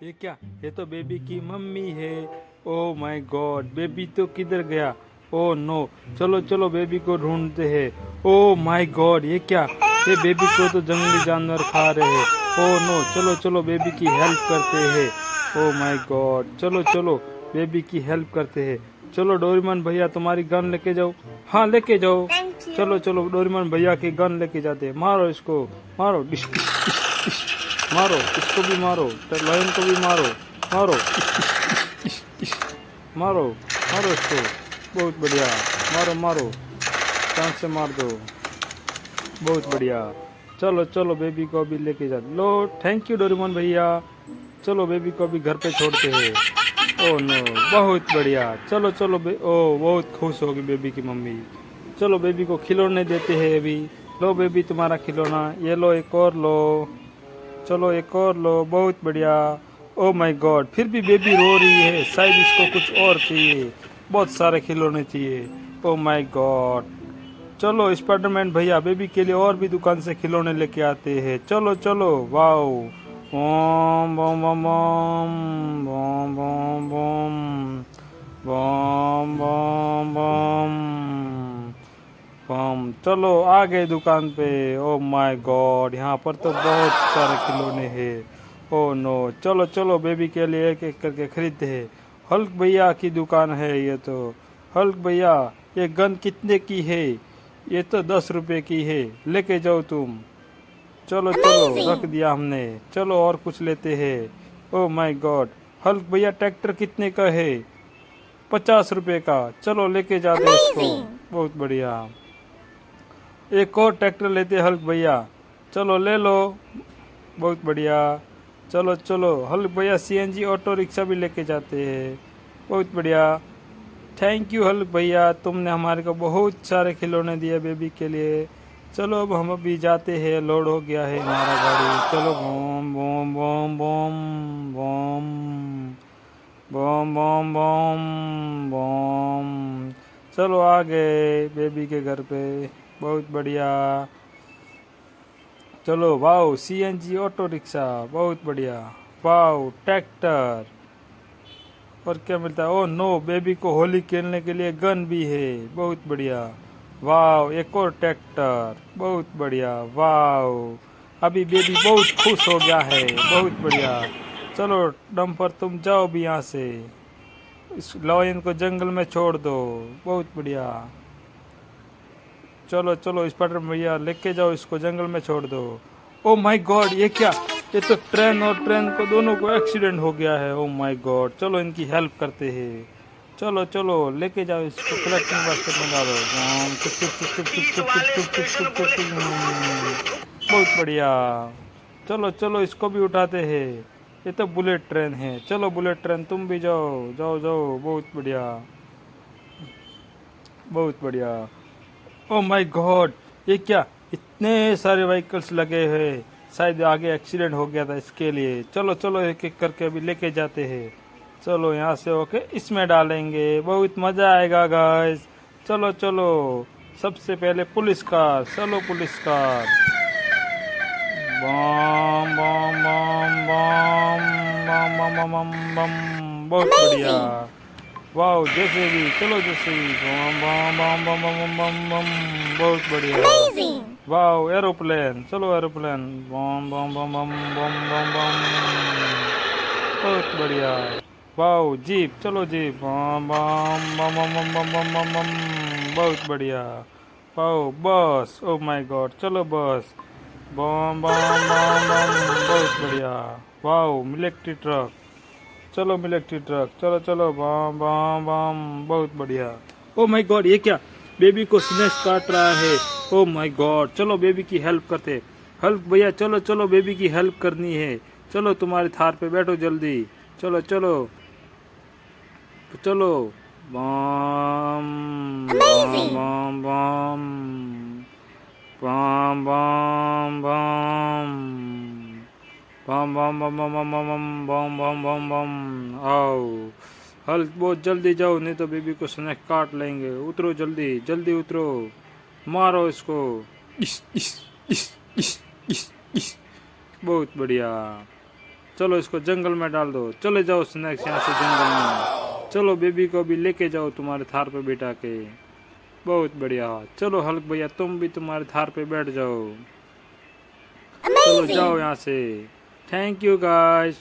ये क्या? ये तो बेबी की मम्मी है। ओ माय गॉड, बेबी तो किधर गया? ओ नो, चलो चलो बेबी को ढूंढते हैं। ओ माय गॉड, ये क्या? ये बेबी को तो जंगली जानवर खा रहे हैं। ओ नो, चलो चलो बेबी की हेल्प करते हैं। ओ माय गॉड, चलो चलो बेबी की हेल्प करते हैं। चलो डोरेमोन भैया, तुम्हारी गन लेके जाओ। हाँ, लेके जाओ। Thank you. चलो चलो डोरेमोन भैया की गन लेके जाते हैं। मारो इसको, मारो, डिश डिश डिश डिश। मारो इसको भी, मारो लायन को भी, मारो मारो, इश, इश, इश, मारो मारो इसको। बहुत बढ़िया, मारो मारो, चांद से मार दो। बहुत बढ़िया। चलो चलो बेबी को अभी लेके जा लो। थैंक यू डोरेमोन भैया। चलो बेबी को अभी घर पे छोड़ते हैं। ओह नो, बहुत बढ़िया। चलो चलो ओ, बहुत खुश होगी बेबी की मम्मी। चलो बेबी को खिलौने देते हैं अभी। लो बेबी, तुम्हारा खिलौना ये लो, एक और लो। चलो एक और लो, बहुत बढ़िया। ओ माय गॉड, फिर भी बेबी रो रही है, शायद इसको कुछ और चाहिए। बहुत सारे खिलौने चाहिए। Oh my God. चलो स्पाइडरमैन भैया बेबी के लिए और भी दुकान से खिलौने लेके आते हैं। चलो चलो, वाओ। बम बम बम बम बम बम बम बम बम बम। चलो आ गए दुकान पे। ओ माय गॉड, यहाँ पर तो बहुत सारे खिलौने हैं। ओ नो, चलो चलो बेबी के लिए एक एक करके खरीदते हैं। हल्क भैया की दुकान है ये तो। हल्क भैया, ये गन कितने की है? ये तो 10 रुपए की है, लेके जाओ तुम। चलो चलो, रख अमेजिंग। दिया हमने। चलो और कुछ लेते हैं। ओ माय गॉड, हल्क भैया ट्रैक्टर कितने का है? 50 रुपए का। चलो लेके जाते इसको। अमेजिंग। बहुत बढ़िया। एक और ट्रैक्टर लेते हल्क भैया। चलो ले लो। बहुत बढ़िया। चलो चलो, हल्क भैया सीएनजी ऑटो रिक्शा भी लेके जाते हैं। बहुत बढ़िया। थैंक यू हल्क भैया, तुमने हमारे को बहुत सारे खिलौने दिए बेबी के लिए। चलो अब हम अभी जाते हैं, लोड हो गया है हमारा गाड़ी। चलो, बम बम बम बम बम बम बम बम बम। चलो आ गए बेबी के घर पे। बहुत बढ़िया। चलो, वाओ सीएनजी ऑटो रिक्शा, बहुत बढ़िया। Wow tractor. और क्या मिलता है? ओह नो, बेबी को होली खेलने के लिए गन भी है। बहुत बढ़िया। वाओ, एक और ट्रैक्टर, बहुत बढ़िया। वाओ, अभी बेबी बहुत खुश हो गया है। बहुत बढ़िया। चलो डम्पर, तुम जाओ भी यहाँ से। इस लॉयन को जंगल में छोड़ दो। बहुत बढ़िया। चलो चलो स्पाइडर भैया, लेके जाओ इसको, जंगल में छोड़ दो। ओ माय गॉड, ये क्या? ये तो ट्रेन और ट्रेन को दोनों को एक्सीडेंट हो गया है। ओ माय गॉड, चलो इनकी हेल्प करते हैं। चलो चलो लेके जाओ इसको, कलेक्टिंग बास्केट में डालो। टुक टुक टुक टुक टुक टुक टुक टुक टुक टुक टुक टुक। बहुत बढ़िया। चलो चलो इसको भी उठाते हैं। ये तो बुलेट ट्रेन है। चलो बुलेट ट्रेन, तुम भी जाओ जाओ जाओ। बहुत बढ़िया, बहुत बढ़िया। ओ माय गॉड, ये क्या? इतने सारे व्हीकल्स लगे हैं, शायद आगे एक्सीडेंट हो गया था इसके लिए। चलो चलो एक एक करके अभी लेके जाते हैं। चलो यहाँ से होके इसमें डालेंगे, बहुत मजा आएगा गाइस। चलो चलो, सबसे पहले पुलिस कार। चलो पुलिस कार। बम बम बम बम बम बम बम बम बम। बहुत बढ़िया। अमेजिंग। वाह, जैसे भी, चलो जैसे भी। बम बम बम बम बम बम बम। बहुत बढ़िया। अमेजिंग। वाह, एरोप्लेन, चलो एरोप्लेन। बम बम बम बम बम बम बम। बहुत बढ़िया। वाह, जीप, चलो जीप। बम बम बम बम बम बम बम बम बम। बहुत बढ़िया। वाह, बस, ओ माय गॉड, चलो बस। बम बम बम बम। बहुत बढ़िया। वाह, मिलिट्री ट्रक, चलो मिलिट्री ट्रक, चलो चलो। बम बम बम। बहुत बढ़िया। ओ माय गॉड, ये क्या? बेबी को स्नेक काट रहा है। ओ माय गॉड, चलो बेबी की हेल्प करते। हेल्प भैया, चलो चलो बेबी की हेल्प करनी है। चलो तुम्हारी थार पे बैठो जल्दी। चलो चलो चलो। बम बम अमेजिंग। बम बम बम बम बम बम बम बम बम बम बम बम बम बम बम। आओ, हल्क बहुत जल्दी जाओ, नहीं तो बेबी को स्नेक काट लेंगे। उतरो जल्दी जल्दी उतरो। मारो इसको। इस इस इस इस इस इस। बहुत बढ़िया। चलो इसको जंगल में डाल दो, चले जाओ स्नैक्स यहाँ से जंगल में। चलो बेबी को भी लेके जाओ तुम्हारे थार पे बिठा के। बहुत बढ़िया। चलो हल्क भैया तुम भी तुम्हारे थार पे बैठ जाओ। चलो जाओ यहाँ से। Thank you guys.